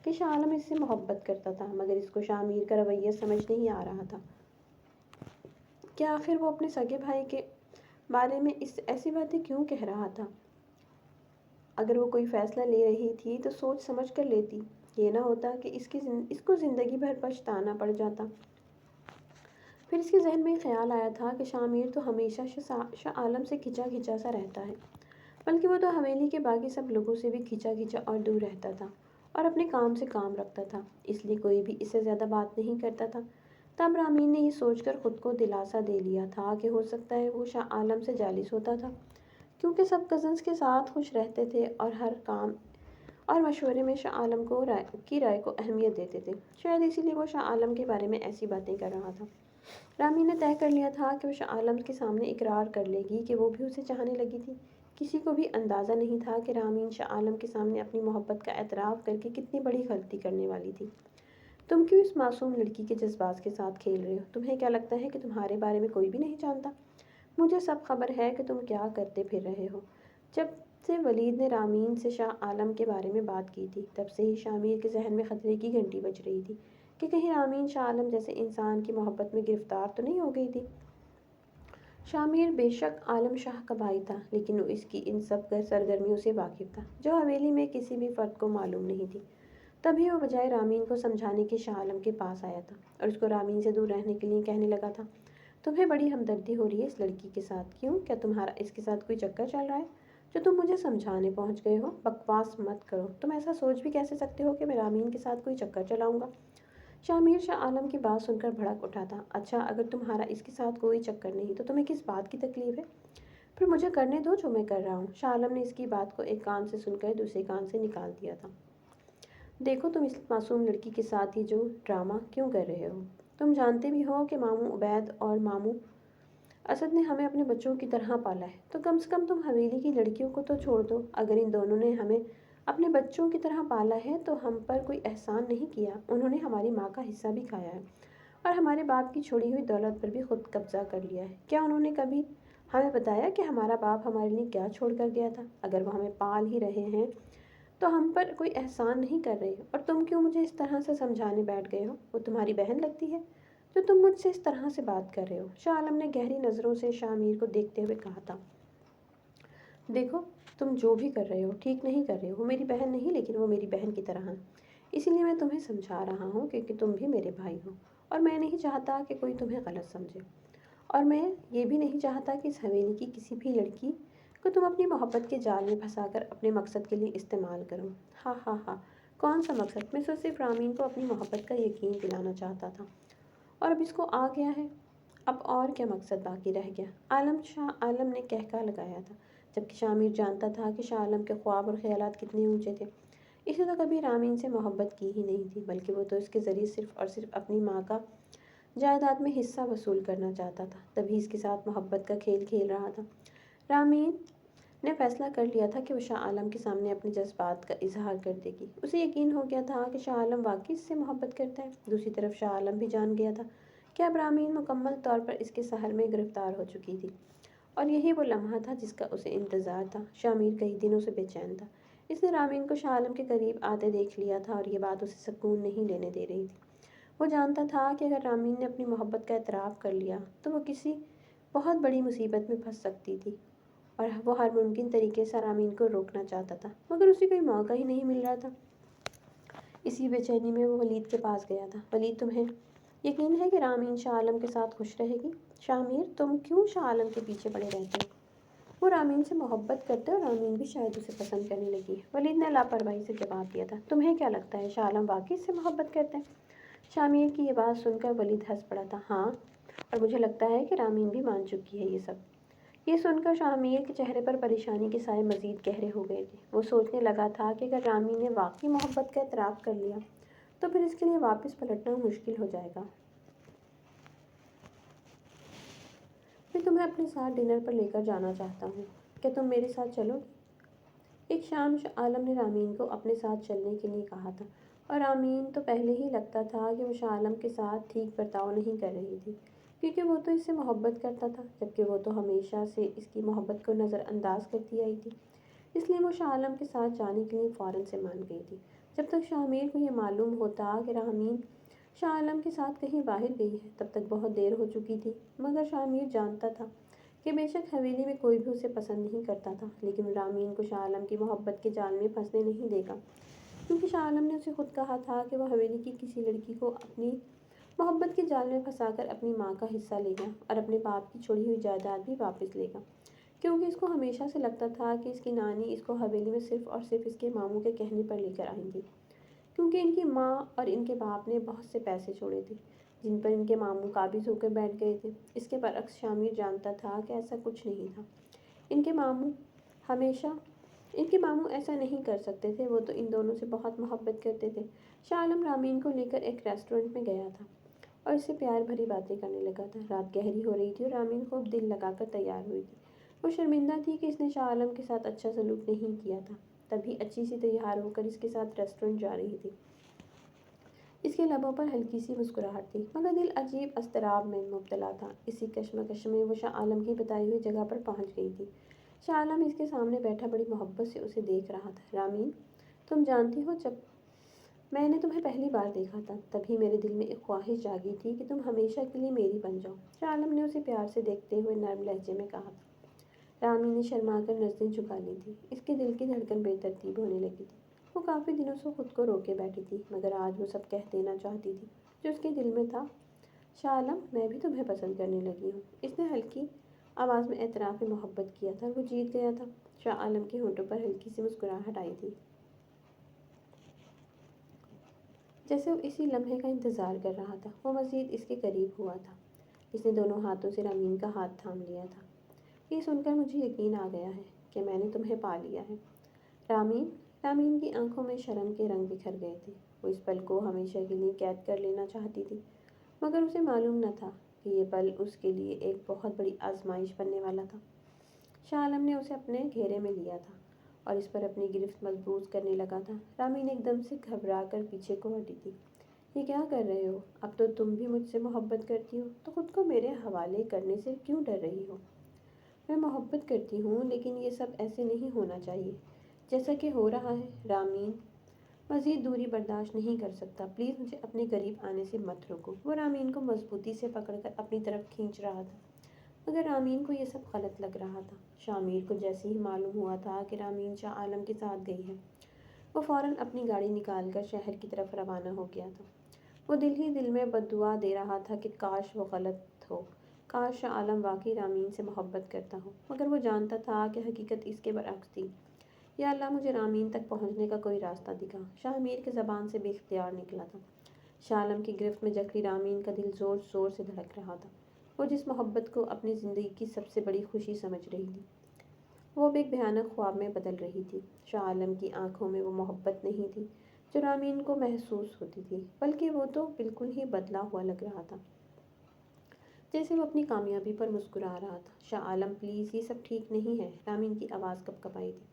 Speaker 1: کہ شاہ عالم اس سے محبت کرتا تھا، مگر اس کو شاہ میر کا رویہ سمجھ نہیں آ رہا تھا کہ آخر وہ اپنے سگے بھائی کے بارے میں ایسی باتیں کیوں کہہ رہا تھا۔ اگر وہ کوئی فیصلہ لے رہی تھی تو سوچ سمجھ کر لیتی، یہ نہ ہوتا کہ اس کو زندگی بھر پچھتانا پڑ جاتا۔ پھر اس کے ذہن میں خیال آیا تھا کہ شاہ میر تو ہمیشہ شاہ عالم سے کھچا کھچا سا رہتا ہے، بلکہ وہ تو حویلی کے باقی سب لوگوں سے بھی کھچا کھچا اور دور رہتا تھا اور اپنے کام سے کام رکھتا تھا، اس لیے کوئی بھی اس سے زیادہ بات نہیں کرتا تھا۔ تب رامین نے یہ سوچ کر خود کو دلاسا دے لیا تھا کہ ہو سکتا ہے وہ شاہ عالم سے جالس ہوتا تھا، کیونکہ سب کزنز کے ساتھ خوش رہتے تھے اور ہر کام اور مشورے میں شاہ عالم کی رائے کو اہمیت دیتے تھے۔ شاید اسی لیے وہ شاہ عالم کے بارے میں ایسی باتیں کر رہا تھا۔ رامین نے طے کر لیا تھا کہ وہ شاہ عالم کے سامنے اقرار کر لے گی کہ وہ بھی اسے چاہنے لگی تھی۔ کسی کو بھی اندازہ نہیں تھا کہ رامین شاہ عالم کے سامنے اپنی محبت کا اعتراف کر کے کتنی بڑی غلطی کرنے والی تھی۔ تم کیوں اس معصوم لڑکی کے جذبات کے ساتھ کھیل رہے ہو؟ تمہیں کیا لگتا ہے کہ تمہارے بارے میں کوئی بھی نہیں جانتا؟ مجھے سب خبر ہے کہ تم کیا کرتے پھر رہے ہو۔ جب سے ولید نے رامین سے شاہ عالم کے بارے میں بات کی تھی، تب سے ہی شاہ میر کے ذہن میں خطرے کی گھنٹی بج رہی تھی کہ کہیں رامین شاہ عالم جیسے انسان کی محبت میں گرفتار تو نہیں ہو گئی تھی۔ شاہ میر بے شک عالم شاہ کا بھائی تھا، لیکن وہ اس کی ان سب سرگرمیوں سے واقف تھا جو حویلی میں کسی بھی فرد کو معلوم نہیں تھی۔ تبھی وہ بجائے رامین کو سمجھانے کے شاہ عالم کے پاس آیا تھا اور اس کو رامین سے دور رہنے کے لیے کہنے لگا تھا، تمہیں بڑی ہمدردی ہو رہی ہے اس لڑکی کے ساتھ؟ کیوں؟ کیا تمہارا اس کے ساتھ کوئی چکر چل رہا ہے جو تم مجھے سمجھانے پہنچ گئے ہو؟ بکواس مت کرو، تم ایسا سوچ بھی کیسے سکتے ہو کہ میں رامین کے ساتھ کوئی چکر چلاؤں گا؟ شاہ میر شاہ عالم کی بات سن کر بھڑک اٹھا تھا۔ اچھا، اگر تمہارا اس کے ساتھ کوئی چکر نہیں تو تمہیں کس بات کی تکلیف ہے؟ پھر مجھے کرنے دو جو میں کر رہا ہوں۔ شاہ عالم نے اس کی بات کو ایک کان سے سن کر دوسرے کان سے نکال دیا تھا۔ دیکھو، تم اس معصوم لڑکی کے ساتھ ہی جو ڈرامہ کیوں کر رہے ہو؟ تم جانتے بھی ہو کہ ماموں عبید اور ماموں اسد نے ہمیں اپنے بچوں کی طرح پالا ہے، تو کم سے کم تم حویلی کی لڑکیوں کو تو چھوڑ دو۔ اگر ان دونوں نے ہمیں اپنے بچوں کی طرح پالا ہے تو ہم پر کوئی احسان نہیں کیا۔ انہوں نے ہماری ماں کا حصہ بھی کھایا ہے اور ہمارے باپ کی چھوڑی ہوئی دولت پر بھی خود قبضہ کر لیا ہے۔ کیا انہوں نے کبھی ہمیں بتایا کہ ہمارا باپ ہمارے لیے کیا چھوڑ کر گیا تھا۔ اگر وہ ہمیں پال ہی رہے ہیں تو ہم پر کوئی احسان نہیں کر رہے، اور تم کیوں مجھے اس طرح سے سمجھانے بیٹھ گئے ہو؟ وہ تمہاری بہن لگتی ہے جو تم مجھ سے اس طرح سے بات کر رہے ہو۔ شاہ عالم نے گہری نظروں سے شاہ میر کو دیکھتے ہوئے کہا تھا، دیکھو تم جو بھی کر رہے ہو ٹھیک نہیں کر رہے ہو۔ وہ میری بہن نہیں، لیکن وہ میری بہن کی طرح ہے، اسی لیے میں تمہیں سمجھا رہا ہوں کیونکہ تم بھی میرے بھائی ہو، اور میں نہیں چاہتا کہ کوئی تمہیں غلط سمجھے، اور میں یہ بھی نہیں چاہتا کہ اس حویلی کی کسی بھی لڑکی کو تم اپنی محبت کے جال میں پھنسا کر اپنے مقصد کے لیے استعمال کرو۔ ہاں ہاں ہاں، کون سا مقصد؟ میں صرف رامین کو اپنی محبت کا یقین دلانا چاہتا تھا، اور اب اس کو آ گیا ہے، اب اور کیا مقصد باقی رہ گیا؟ شاہ عالم نے کہکہا لگایا تھا، جبکہ شاہ میر جانتا تھا کہ شاہ عالم کے خواب اور خیالات کتنے اونچے تھے۔ اسے تو کبھی رامین سے محبت کی ہی نہیں تھی، بلکہ وہ تو اس کے ذریعے صرف اور صرف اپنی ماں کا جائیداد میں حصہ وصول کرنا چاہتا تھا، تبھی اس کے ساتھ محبت کا کھیل کھیل رہا تھا۔ رامین نے فیصلہ کر لیا تھا کہ وہ شاہ عالم کے سامنے اپنے جذبات کا اظہار کر دے گی۔ اسے یقین ہو گیا تھا کہ شاہ عالم واقعی اس سے محبت کرتا ہے۔ دوسری طرف شاہ عالم بھی جان گیا تھا کہ اب رامین مکمل طور پر اس کے سحر میں گرفتار ہو چکی تھی، اور یہی وہ لمحہ تھا جس کا اسے انتظار تھا۔ شاہ میر کئی دنوں سے بے چین تھا۔ اس نے رامین کو شاہ عالم کے قریب آتے دیکھ لیا تھا، اور یہ بات اسے سکون نہیں لینے دے رہی تھی۔ وہ جانتا تھا کہ اگر رامین نے اپنی محبت کا اعتراف کر لیا تو وہ کسی بہت بڑی مصیبت میں پھنس سکتی تھی، اور وہ ہر ممکن طریقے سے رامین کو روکنا چاہتا تھا، مگر اسے کوئی موقع ہی نہیں مل رہا تھا۔ اسی بے چینی میں وہ ولید کے پاس گیا تھا۔ ولید، تمہیں یقین ہے کہ رامین شاہ عالم کے ساتھ خوش رہے گی؟ شاہ میر، تم کیوں شاہ عالم کے پیچھے پڑے رہتے ہو؟ وہ رامین سے محبت کرتا ہے، اور رامین بھی شاید اسے پسند کرنے لگی ہے۔ ولید نے لاپرواہی سے جواب دیا تھا، تمہیں کیا لگتا ہے شاہ عالم واقعی اس سے محبت کرتے ہیں؟ شاہ میر کی یہ بات سن کر ولید ہنس پڑا تھا، ہاں، اور مجھے لگتا ہے کہ رامین بھی مان چکی ہے یہ سب۔ یہ سن کر شاہ میر کے چہرے پر پریشانی کے سائے مزید گہرے ہو گئے تھے۔ وہ سوچنے لگا تھا کہ اگر رامین نے واقعی محبت کا اعتراف کر لیا تو پھر اس کے لیے واپس پلٹنا مشکل ہو جائے گا۔ میں تمہیں اپنے ساتھ ڈنر پر لے کر جانا چاہتا ہوں، کیا تم میرے ساتھ چلو گی؟ ایک شام شاہ عالم نے رامین کو اپنے ساتھ چلنے کے لیے کہا تھا، اور رامین تو پہلے ہی لگتا تھا کہ وہ شاہ عالم کے ساتھ ٹھیک برتاؤ نہیں کر رہی تھی، کیونکہ وہ تو اس سے محبت کرتا تھا، جبکہ وہ تو ہمیشہ سے اس کی محبت کو نظر انداز کرتی آئی تھی۔ اس لیے وہ شاہ عالم کے ساتھ جانے کے لیے فوراً سے مان گئی تھی۔ جب تک شاہ میر کو یہ معلوم ہوتا کہ رامین شاہ عالم کے ساتھ کہیں باہر گئی ہے، تب تک بہت دیر ہو چکی تھی، مگر شاہ میر جانتا تھا کہ بے شک حویلی میں کوئی بھی اسے پسند نہیں کرتا تھا، لیکن رامین کو شاہ عالم کی محبت کے جال میں پھنسنے نہیں دے گا، کیونکہ شاہ عالم نے اسے خود کہا تھا کہ وہ حویلی کی کسی لڑکی کو اپنی محبت کے جال میں پھنسا کر اپنی ماں کا حصہ لے گا، اور اپنے باپ کی چھوڑی ہوئی جائیداد بھی واپس لے گا، کیونکہ اس کو ہمیشہ سے لگتا تھا کہ اس کی نانی اس کو حویلی میں صرف اور صرف اس کے ماموں کے کہنے پر لے کر آئیں گی، کیونکہ ان کی ماں اور ان کے باپ نے بہت سے پیسے چھوڑے تھے جن پر ان کے ماموں قابض ہو کر بیٹھ گئے تھے۔ اس کے برعکس شاہ میر جانتا تھا کہ ایسا کچھ نہیں تھا۔ ان کے ماموں ایسا نہیں کر سکتے تھے، وہ تو ان دونوں سے بہت محبت کرتے تھے۔ شاہ عالم رامین کو لے کر ایک ریسٹورنٹ میں گیا تھا اور اس سے پیار بھری باتیں کرنے لگا تھا۔ رات گہری ہو رہی تھی اور رامین خوب دل لگا کر تیار ہوئی تھی۔ وہ شرمندہ تھی کہ اس نے شاہ عالم کے ساتھ اچھا سلوک نہیں کیا تھا، تبھی اچھی سی تیار ہو کر اس کے ساتھ ریسٹورنٹ جا رہی تھی۔ اس کے لبوں پر ہلکی سی مسکراہٹ تھی، مگر دل عجیب اضطراب میں مبتلا تھا۔ اسی کشمکش میں وہ شاہ عالم کی بتائی ہوئی جگہ پر پہنچ گئی تھی۔ شاہ عالم اس کے سامنے بیٹھا بڑی محبت سے اسے دیکھ رہا تھا۔ رامین، تم جانتی ہو، جب میں نے تمہیں پہلی بار دیکھا تھا تبھی میرے دل میں ایک خواہش جاگی تھی کہ تم ہمیشہ کے لیے میری بن جاؤ۔ شاہ عالم نے اسے پیار سے دیکھتے ہوئے نرم لہجے میں کہا تھا۔ رامین نے شرما کر نظریں جھکا لی تھی۔ اس کے دل کی دھڑکن بے ترتیب ہونے لگی تھی۔ وہ کافی دنوں سے خود کو روکے بیٹھی تھی، مگر آج وہ سب کہہ دینا چاہتی تھی جو اس کے دل میں تھا۔ شاہ عالم، میں بھی تمہیں پسند کرنے لگی ہوں۔ اس نے ہلکی آواز میں اعتراف محبت کیا تھا، اور وہ جیت گیا تھا۔ شاہ عالم کے ہونٹوں پر ہلکی سی مسکراہٹ آئی تھی، جیسے وہ اسی لمحے کا انتظار کر رہا تھا۔ وہ مزید اس کے قریب ہوا تھا۔ اس نے دونوں ہاتھوں سے رامین کا ہاتھ تھام لیا تھا۔ یہ سن کر مجھے یقین آ گیا ہے کہ میں نے تمہیں پا لیا ہے رامین کی آنکھوں میں شرم کے رنگ بکھر گئے تھے۔ وہ اس پل کو ہمیشہ کے لیے قید کر لینا چاہتی تھی، مگر اسے معلوم نہ تھا کہ یہ پل اس کے لیے ایک بہت بڑی آزمائش بننے والا تھا۔ شاہ عالم نے اسے اپنے گھیرے میں لیا تھا اور اس پر اپنی گرفت مضبوط کرنے لگا تھا۔ رامین ایک دم سے گھبرا کر پیچھے کو ہٹی تھی۔ یہ کیا کر رہے ہو؟ اب تو تم بھی مجھ سے محبت کرتی ہو تو خود کو میرے حوالے کرنے سے کیوں ڈر رہی ہو؟ میں محبت کرتی ہوں لیکن یہ سب ایسے نہیں ہونا چاہیے جیسا کہ ہو رہا ہے۔ رامین مزید دوری برداشت نہیں کر سکتا، پلیز مجھے اپنے قریب آنے سے مت روکو۔ وہ رامین کو مضبوطی سے پکڑ کر اپنی طرف کھینچ رہا تھا، مگر رامین کو یہ سب غلط لگ رہا تھا۔ شامیر کو جیسے ہی معلوم ہوا تھا کہ رامین شاہ عالم کے ساتھ گئی ہے، وہ فوراً اپنی گاڑی نکال کر شہر کی طرف روانہ ہو گیا تھا۔ وہ دل ہی دل میں بددعا دے رہا تھا کہ کاش وہ غلط ہو، کاش شاہ عالم واقعی رامین سے محبت کرتا ہو، مگر وہ جانتا تھا کہ حقیقت اس کے برعکس تھی۔ یا اللہ، مجھے رامین تک پہنچنے کا کوئی راستہ دکھا، شاہ میر کی زبان سے بے اختیار نکلا تھا۔ شاہ عالم کی گرفت میں جکڑی رامین کا دل زور زور سے دھڑک رہا تھا۔ وہ جس محبت کو اپنی زندگی کی سب سے بڑی خوشی سمجھ رہی تھی، وہ اب ایک بھیانک خواب میں بدل رہی تھی۔ شاہ عالم کی آنکھوں میں وہ محبت نہیں تھی جو رامین کو محسوس ہوتی تھی، بلکہ وہ تو بالکل ہی بدلا ہوا لگ رہا تھا، جیسے وہ اپنی کامیابی پر مسکرا رہا تھا۔ شاہ عالم پلیز، یہ سب ٹھیک نہیں ہے، رامین کی آواز کپ کپائی تھی،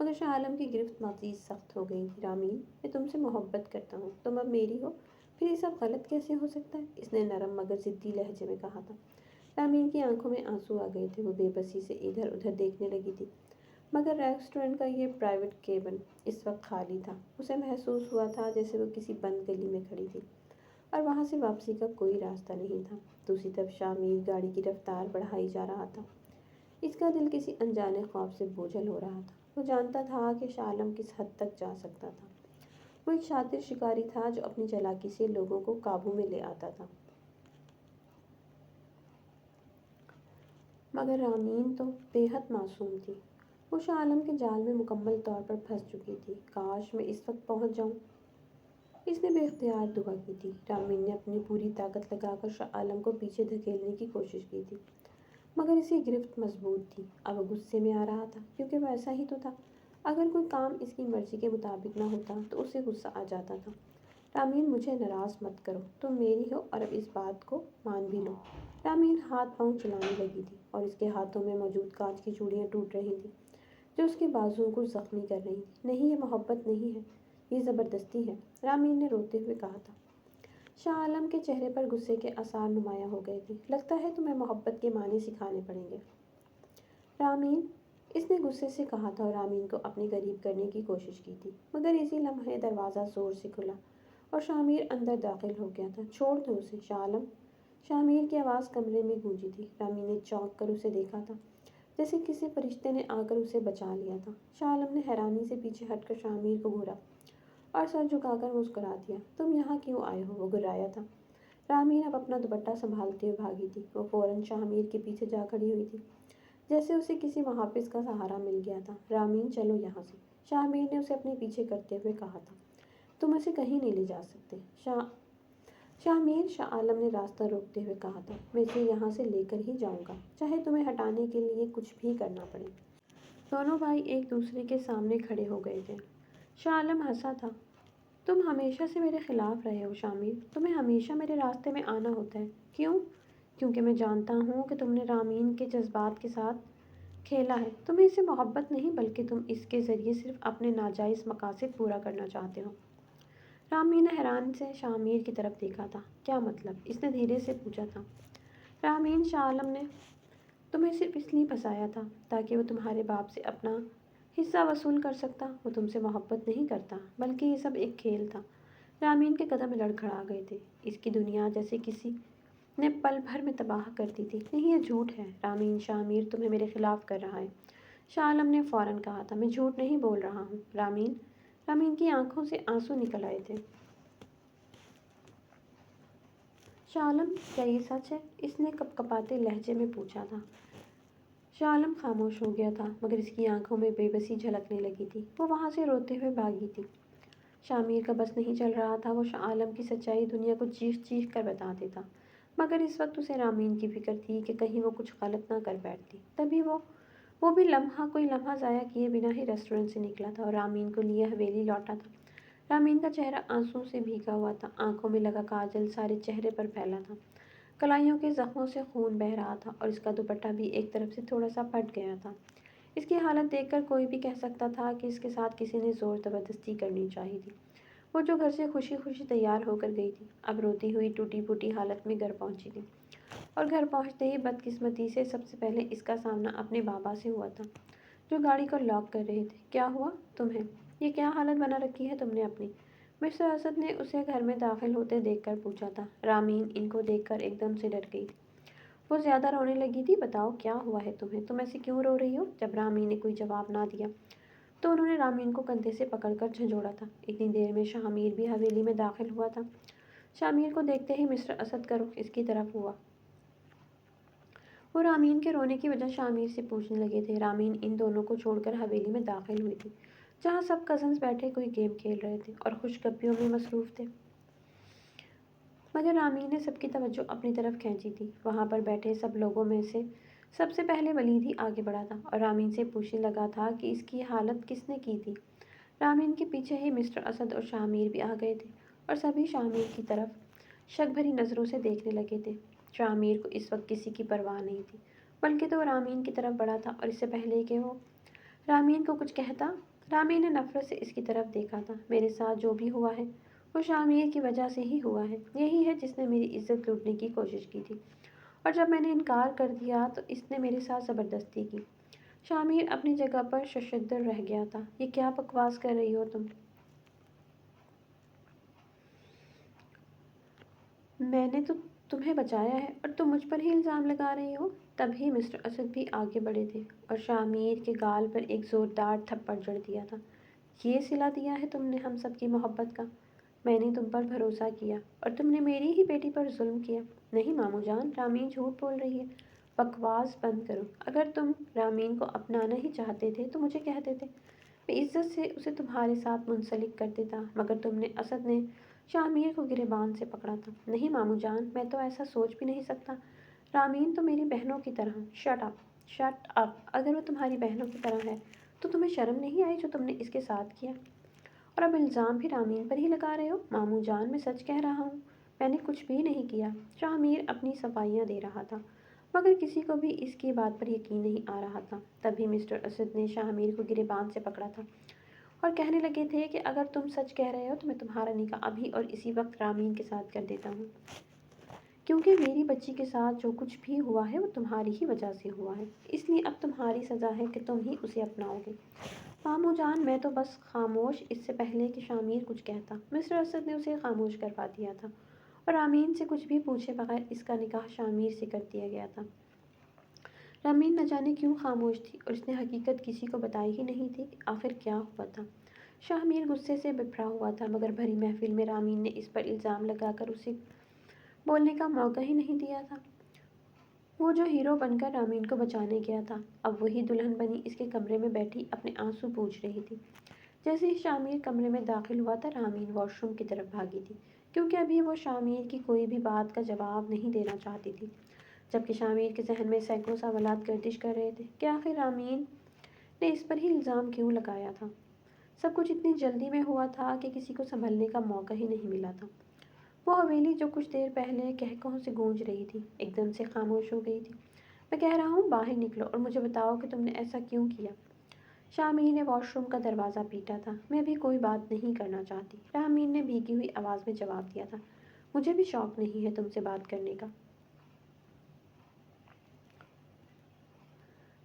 Speaker 1: مگر شاہ عالم کی گرفت مزید سخت ہو گئی تھی۔ رامین، میں تم سے محبت کرتا ہوں، تم اب میری ہو، پھر یہ سب غلط کیسے ہو سکتا ہے؟ اس نے نرم مگر ضدی لہجے میں کہا تھا۔ رامین کی آنکھوں میں آنسو آ گئے تھے، وہ بے بسی سے ادھر ادھر دیکھنے لگی تھی، مگر ریسٹورنٹ کا یہ پرائیویٹ کیبن اس وقت خالی تھا۔ اسے محسوس ہوا تھا جیسے وہ کسی بند گلی میں کھڑی تھی اور وہاں سے واپسی کا کوئی راستہ نہیں تھا۔ دوسری طرف شاہ میر گاڑی کی رفتار بڑھائی جا رہا تھا۔ اس کا دل کسی انجانے خوف سے بوجھل ہو رہا تھا۔ وہ جانتا تھا کہ شاہ عالم کس حد تک جا سکتا تھا۔ وہ ایک شاطر شکاری تھا جو اپنی چالاکی سے لوگوں کو قابو میں لے آتا تھا، مگر رامین تو بے حد معصوم تھی۔ وہ شاہ عالم کے جال میں مکمل طور پر پھنس چکی تھی۔ کاش میں اس وقت پہنچ جاؤں، اس نے بے اختیار دعا کی تھی۔ رامین نے اپنی پوری طاقت لگا کر شاہ عالم کو پیچھے دھکیلنے کی کوشش کی تھی، مگر اس کی گرفت مضبوط تھی۔ اب وہ غصے میں آ رہا تھا، کیونکہ وہ ایسا ہی تو تھا۔ اگر کوئی کام اس کی مرضی کے مطابق نہ ہوتا تو اسے غصہ آ جاتا تھا۔ رامین، مجھے ناراض مت کرو، تم میری ہو اور اب اس بات کو مان بھی لو۔ رامین ہاتھ پاؤں چلانے لگی تھی اور اس کے ہاتھوں میں موجود کانچ کی چوڑیاں ٹوٹ رہی تھیں جو اس کے بازوؤں کو زخمی کر رہی تھیں۔ نہیں، یہ محبت نہیں ہے، یہ زبردستی ہے، رامین نے روتے ہوئے کہا تھا۔ شاہ عالم کے چہرے پر غصے کے آثار نمایاں ہو گئے تھے۔ لگتا ہے تمہیں محبت کے معنی سکھانے پڑیں گے، رامین، اس نے غصے سے کہا تھا اور رامین کو اپنے قریب کرنے کی کوشش کی تھی، مگر اسی لمحے دروازہ زور سے کھلا اور شاہ میر اندر داخل ہو گیا تھا۔ چھوڑ دو اسے، شاہ عالم، شاہ میر کی آواز کمرے میں گونجی تھی۔ رامین نے چونک کر اسے دیکھا تھا، جیسے کسی فرشتے نے آ کر اسے بچا لیا تھا۔ شاہ عالم نے حیرانی سے پیچھے ہٹ کر شاہ میر کو گھورا اور سر جھکا کر مسکرا دیا۔ تم یہاں کیوں آئے ہو؟ وہ گھرایا تھا۔ رامین اب اپنا دوپٹہ سنبھالتے ہوئے بھاگی تھی۔ وہ فوراً شاہ میر کے پیچھے جا کھڑی ہوئی تھی، جیسے اسے کسی محافظ کا سہارا مل گیا تھا۔ رامین، چلو یہاں سے، شاہ میر نے اسے اپنے پیچھے کرتے ہوئے کہا تھا۔ تم اسے کہیں نہیں لے جا سکتے، شاہ میر، شاہ عالم نے راستہ روکتے ہوئے کہا تھا۔ میں اسے یہاں سے لے کر ہی جاؤں گا، چاہے تمہیں ہٹانے کے لیے کچھ بھی کرنا پڑے۔ دونوں بھائی ایک دوسرے کے سامنے کھڑے ہو گئے تھے۔ شاہ عالم ہنسا تھا۔ تم ہمیشہ سے میرے خلاف رہے ہو شاہ میر، تمہیں ہمیشہ میرے راستے میں آنا ہوتا ہے، کیوں؟ کیونکہ میں جانتا ہوں کہ تم نے رامین کے جذبات کے ساتھ کھیلا ہے، تمہیں اس سے محبت نہیں بلکہ تم اس کے ذریعے صرف اپنے ناجائز مقاصد پورا کرنا چاہتے ہو۔ رامین نے حیرانی سے شاہ میر کی طرف دیکھا تھا۔ کیا مطلب؟ اس نے دھیرے سے پوچھا تھا۔ رامین، شاہ عالم نے تمہیں صرف اس لیے پھنسایا تھا تاکہ وہ تمہارے باپ سے اپنا حصہ وصول کر سکتا، وہ تم سے محبت نہیں کرتا، بلکہ یہ سب ایک کھیل تھا۔ رامین کے قدم لڑکھڑا گئے تھے، اس کی دنیا جیسے کسی نے پل بھر میں تباہ کر دی تھی۔ نہیں، یہ جھوٹ ہے رامین، شاہ میر تمہیں میرے خلاف کر رہا ہے، شاہ عالم نے فوراً کہا تھا۔ میں جھوٹ نہیں بول رہا ہوں رامین۔ رامین کی آنکھوں سے آنسو نکل آئے تھے۔ شاہ عالم، کیا یہ سچ ہے؟ اس نے کپ کپاتے لہجے میں پوچھا تھا۔ شاہ عالم خاموش ہو گیا تھا، مگر اس کی آنکھوں میں بے بسی جھلکنے لگی تھی۔ وہ وہاں سے روتے ہوئے بھاگی تھی۔ شاہ میر کا بس نہیں چل رہا تھا، وہ شاہ عالم کی سچائی دنیا کو چیخ چیخ کر بتا دیتا، مگر اس وقت اسے رامین کی فکر تھی کہ کہیں وہ کچھ غلط نہ کر بیٹھتی۔ تبھی وہ بھی کوئی لمحہ ضائع کیے بنا ہی ریسٹورنٹ سے نکلا تھا اور رامین کو لیے حویلی لوٹا تھا۔ رامین کا چہرہ آنسوؤں سے بھیگا ہوا تھا، آنکھوں میں لگا کاجل سارے چہرے پر پھیلا تھا، کلائیوں کے زخموں سے خون بہہ رہا تھا اور اس کا دوپٹہ بھی ایک طرف سے تھوڑا سا پھٹ گیا تھا۔ اس کی حالت دیکھ کر کوئی بھی کہہ سکتا تھا کہ اس کے ساتھ کسی نے زور زبردستی کرنی چاہی تھی۔ وہ جو گھر سے خوشی خوشی تیار ہو کر گئی تھی، اب روتی ہوئی ٹوٹی پھوٹی حالت میں گھر پہنچی تھی۔ اور گھر پہنچتے ہی بدقسمتی سے سب سے پہلے اس کا سامنا اپنے بابا سے ہوا تھا، جو گاڑی کو لاک کر رہے تھے۔ کیا ہوا تمہیں؟ یہ کیا حالت بنا رکھی ہے تم نے اپنی؟ مسٹر اسد نے اسے گھر میں داخل ہوتے دیکھ کر پوچھا تھا۔ رامین ان کو دیکھ کر ایک دم سے ڈر گئی تھی۔ وہ زیادہ رونے لگی تھی۔ بتاؤ کیا ہوا ہے تمہیں؟ تم ایسے کیوں رو رہی ہو؟ جب رامین نے کوئی جواب نہ دیا تو انہوں نے رامین کو کندھے سے پکڑ کر جھنجھوڑا تھا۔ اتنی دیر میں شامیر بھی حویلی میں داخل ہوا تھا۔ شامیر کو دیکھتے ہی مسٹر اسد کا رخ اس کی طرف ہوا۔ وہ رامین کے رونے کی وجہ شامیر سے پوچھنے لگے تھے۔ رامین ان دونوں کو چھوڑ کر حویلی میں داخل ہوئی تھی، جہاں سب کزنز بیٹھے کوئی گیم کھیل رہے تھے اور خوش گپیوں میں مصروف تھے، مگر رامین نے سب کی توجہ اپنی طرف کھینچی تھی۔ وہاں پر بیٹھے سب لوگوں میں سے سب سے پہلے ولید ہی آگے بڑھا تھا اور رامین سے پوچھنے لگا تھا کہ اس کی حالت کس نے کی تھی۔ رامین کے پیچھے ہی مسٹر اسد اور شامیر بھی آ گئے تھے اور سبھی شامیر کی طرف شک بھری نظروں سے دیکھنے لگے تھے۔ شامیر کو اس وقت کسی کی پرواہ نہیں تھی، بلکہ تو وہ رامین کی طرف بڑھا تھا اور اس سے پہلے کہ وہ رامین کو کچھ کہتا، رامین نے نفرت سے اس کی طرف دیکھا تھا۔ میرے ساتھ جو بھی ہوا ہے وہ شامیر کی وجہ سے ہی ہوا ہے۔ یہی ہے جس نے میری عزت لوٹنے کی کوشش کی تھی، اور جب میں نے انکار کر دیا تو اس نے میرے ساتھ زبردستی کی۔ شامیر اپنی جگہ پر ششدر رہ گیا تھا۔ یہ کیا بکواس کر رہی ہو تم؟ میں نے تو تمہیں بچایا ہے اور تم مجھ پر ہی الزام لگا رہی ہو؟ تبھی مسٹر اسد بھی آگے بڑھے تھے اور شامیر کے گال پر ایک زوردار تھپڑ جڑ دیا تھا۔ یہ صلہ دیا ہے تم نے ہم سب کی محبت کا؟ میں نے تم پر بھروسہ کیا اور تم نے میری ہی بیٹی پر ظلم کیا۔ نہیں مامو جان، رامین جھوٹ بول رہی ہے۔ بکواس بند کرو۔ اگر تم رامین کو اپنانا ہی چاہتے تھے تو مجھے کہہ دیتے، میں عزت سے اسے تمہارے ساتھ منسلک کر دیتا، مگر تم نے اسد نے شامیر کو گریبان سے پکڑا تھا۔ نہیں مامو جان، میں تو ایسا سوچ بھی نہیں سکتا۔ رامین تو میری بہنوں کی طرح۔ Shut up, shut up. اگر وہ تمہاری بہنوں کی طرح ہے تو تمہیں شرم نہیں آئی جو تم نے اس کے ساتھ کیا؟ اور اب الزام بھی رامین پر ہی لگا رہے ہو؟ مامو جان، میں سچ کہہ رہا ہوں، میں نے کچھ بھی نہیں کیا۔ شامیر اپنی صفائیاں دے رہا تھا، مگر کسی کو بھی اس کی بات پر یقین نہیں آ رہا تھا۔ تبھی مسٹر اسد نے شامیر کو گریبان سے پکڑا تھا اور کہنے لگے تھے کہ اگر تم سچ کہہ رہے ہو تو میں تمہارا نکاح ابھی اور اسی وقت رامین کے ساتھ کر دیتا ہوں، کیونکہ میری بچی کے ساتھ جو کچھ بھی ہوا ہے وہ تمہاری ہی وجہ سے ہوا ہے، اس لیے اب تمہاری سزا ہے کہ تم ہی اسے اپناؤ گے۔ مامو جان، میں تو بس خاموش۔ اس سے پہلے کہ شامیر کچھ کہتا، مسٹر اسد نے اسے خاموش کروا دیا تھا اور رامین سے کچھ بھی پوچھے بغیر اس کا نکاح شامیر سے کر دیا گیا تھا۔ رامین نہ جانے کیوں خاموش تھی اور اس نے حقیقت کسی کو بتائی ہی نہیں تھی کہ آخر کیا ہوا تھا۔ شامیر غصے سے بپھرا ہوا تھا، مگر بھری محفل میں رامین نے اس پر الزام لگا کر اسے بولنے کا موقع ہی نہیں دیا تھا۔ وہ جو ہیرو بن کر رامین کو بچانے گیا تھا، اب وہی دلہن بنی اس کے کمرے میں بیٹھی اپنے آنسو پوچھ رہی تھی۔ جیسے ہی شامیر کمرے میں داخل ہوا تھا، رامین واش روم کی طرف بھاگی تھی، کیونکہ ابھی وہ شامیر کی کوئی بھی بات کا جواب نہیں دینا چاہتی تھی، جبکہ شامیر کے ذہن میں سینکڑوں سوالات گردش کر رہے تھے کہ آخر رامین نے اس پر ہی الزام کیوں لگایا تھا۔ سب کچھ اتنی جلدی میں ہوا تھا کہ کسی کو سنبھلنے کا موقع ہی نہیں ملا تھا۔ وہ حویلی جو کچھ دیر پہلے قہقہوں سے گونج رہی تھی، ایک دم سے خاموش ہو گئی تھی۔ میں کہہ رہا ہوں باہر نکلو اور مجھے بتاؤ کہ تم نے ایسا کیوں کیا۔ شامیر نے واش روم کا دروازہ پیٹا تھا۔ میں بھی کوئی بات نہیں کرنا چاہتی، رامین نے بھیگی ہوئی آواز میں جواب دیا تھا۔ مجھے بھی شوق نہیں ہے تم سے بات کرنے کا۔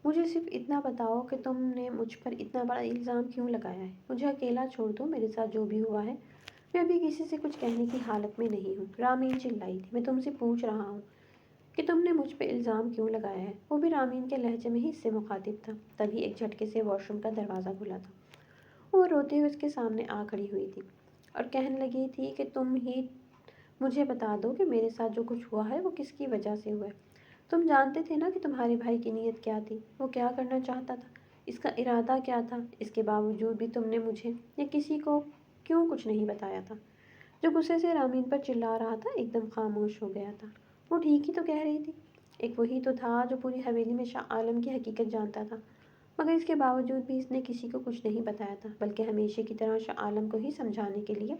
Speaker 1: مجھے صرف اتنا بتاؤ کہ تم نے مجھ پر اتنا بڑا الزام کیوں لگایا ہے۔ مجھے اکیلا چھوڑ دو، میرے ساتھ جو بھی ہوا ہے میں ابھی کسی سے کچھ کہنے کی حالت میں نہیں ہوں۔ رامین چلائی تھی۔ میں تم سے پوچھ رہا ہوں کہ تم نے مجھ پہ الزام کیوں لگایا ہے۔ وہ بھی رامین کے لہجے میں ہی اس سے مخاطب تھا۔ تبھی ایک جھٹکے سے واش روم کا دروازہ کھلا تھا۔ وہ روتے ہوئے اس کے سامنے آ کھڑی ہوئی تھی اور کہنے لگی تھی کہ تم ہی مجھے بتا دو کہ میرے ساتھ جو کچھ ہوا ہے وہ کس کی وجہ سے ہوا ہے۔ تم جانتے تھے نا کہ تمہارے بھائی کی نیت کیا تھی، وہ کیا کرنا چاہتا تھا، اس کا ارادہ کیا تھا۔ اس کے باوجود بھی تم نے مجھے یا کسی کو کیوں کچھ نہیں بتایا تھا؟ جو غصے سے رامین پر چلا رہا تھا ایک دم خاموش ہو گیا تھا۔ وہ ٹھیک ہی تو کہہ رہی تھی۔ ایک وہی تو تھا جو پوری حویلی میں شاہ عالم کی حقیقت جانتا تھا، مگر اس کے باوجود بھی اس نے کسی کو کچھ نہیں بتایا تھا، بلکہ ہمیشہ کی طرح شاہ عالم کو ہی سمجھانے کے لیے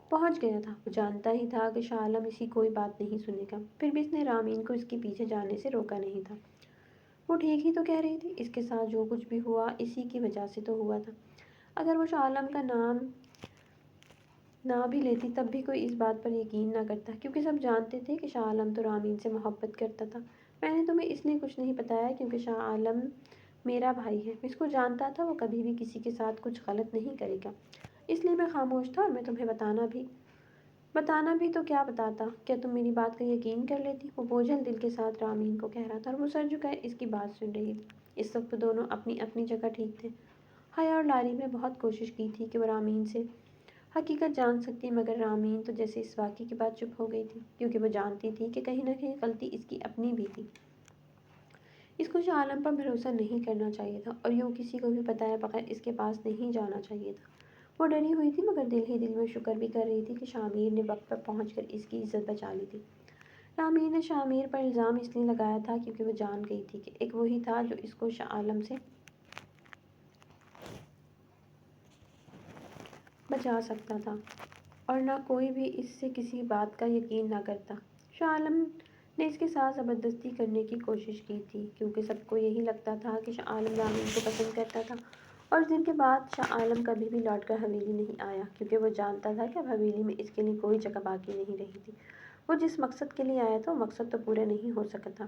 Speaker 1: پہنچ گیا تھا۔ وہ جانتا ہی تھا کہ شاہ عالم اس کی کوئی بات نہیں سنے گا، پھر بھی اس نے رامین کو اس کے پیچھے جانے سے روکا نہیں تھا۔ وہ ٹھیک ہی تو کہہ رہی تھی۔ اس کے ساتھ جو کچھ بھی ہوا اسی کی وجہ سے تو ہوا تھا۔ اگر وہ شاہ عالم کا نام نہ بھی لیتی تب بھی کوئی اس بات پر یقین نہ کرتا، کیونکہ سب جانتے تھے کہ شاہ عالم تو رامین سے محبت کرتا تھا۔ میں نے تمہیں اس لیے کچھ نہیں بتایا کیونکہ شاہ عالم میرا بھائی ہے، میں اس کو جانتا تھا، وہ کبھی بھی کسی کے ساتھ کچھ غلط نہیں کرے گا، اس لیے میں خاموش تھا، اور میں تمہیں بتانا بھی تو کیا بتاتا؟ کیا تم میری بات کا یقین کر لیتی؟ وہ بوجھل دل کے ساتھ رامین کو کہہ رہا تھا، اور وہ سر جھکائے اس کی بات سن رہی تھی۔ اس وقت دونوں اپنی اپنی جگہ ٹھیک تھے۔ حیا اور لاری نے بہت کوشش کی تھی کہ وہ رامین سے حقیقت جان سکتی، مگر رامین تو جیسے اس واقعے کے بعد چپ ہو گئی تھی، کیونکہ وہ جانتی تھی کہ کہیں نہ کہیں غلطی اس کی اپنی بھی تھی۔ اس کو شاہ عالم پر بھروسہ نہیں کرنا چاہیے تھا، اور یوں کسی کو بھی بتائے بغیر اس کے پاس نہیں جانا چاہیے تھا۔ وہ ڈری ہوئی تھی، مگر دل ہی دل میں شکر بھی کر رہی تھی کہ شاہ میر نے وقت پر پہنچ کر اس کی عزت بچا لی تھی۔ رامین نے شاہ میر پر الزام اس لیے لگایا تھا کیونکہ وہ جان گئی تھی کہ ایک وہی تھا جو اس کو شاہ عالم سے بچا سکتا تھا، اور نہ کوئی بھی اس سے کسی بات کا یقین نہ کرتا۔ شاہ عالم نے اس کے ساتھ زبردستی کرنے کی کوشش کی تھی، کیونکہ سب کو یہی لگتا تھا کہ شاہ عالم رامین کو پسند کرتا تھا، اور اس دن کے بعد شاہ عالم کبھی بھی لوٹ کر حویلی نہیں آیا، کیونکہ وہ جانتا تھا کہ اب حویلی میں اس کے لیے کوئی جگہ باقی نہیں رہی تھی۔ وہ جس مقصد کے لیے آیا تھا وہ مقصد تو پورا نہیں ہو سکا تھا،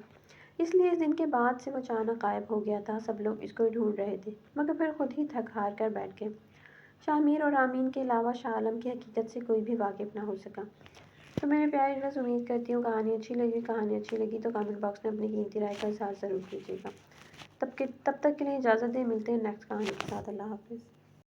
Speaker 1: اس لیے اس دن کے بعد سے وہ اچانک غائب ہو گیا تھا۔ سب لوگ اس کو ڈھونڈ رہے تھے، مگر پھر خود ہی تھک ہار کر بیٹھ گئے۔ شاہ میر اور رامین کے علاوہ شاہ عالم کی حقیقت سے کوئی بھی واقف نہ ہو سکا۔ تو میرے پیارے ویورز، امید کرتی ہوں کہانی اچھی لگی تو کامنٹ باکس میں اپنی قیمتی رائے کا اظہار ضرور کیجیے گا۔ تب تک کے لیے اجازت دیں، ملتے ہیں نیکسٹ کہانی کے ساتھ۔ اللہ حافظ۔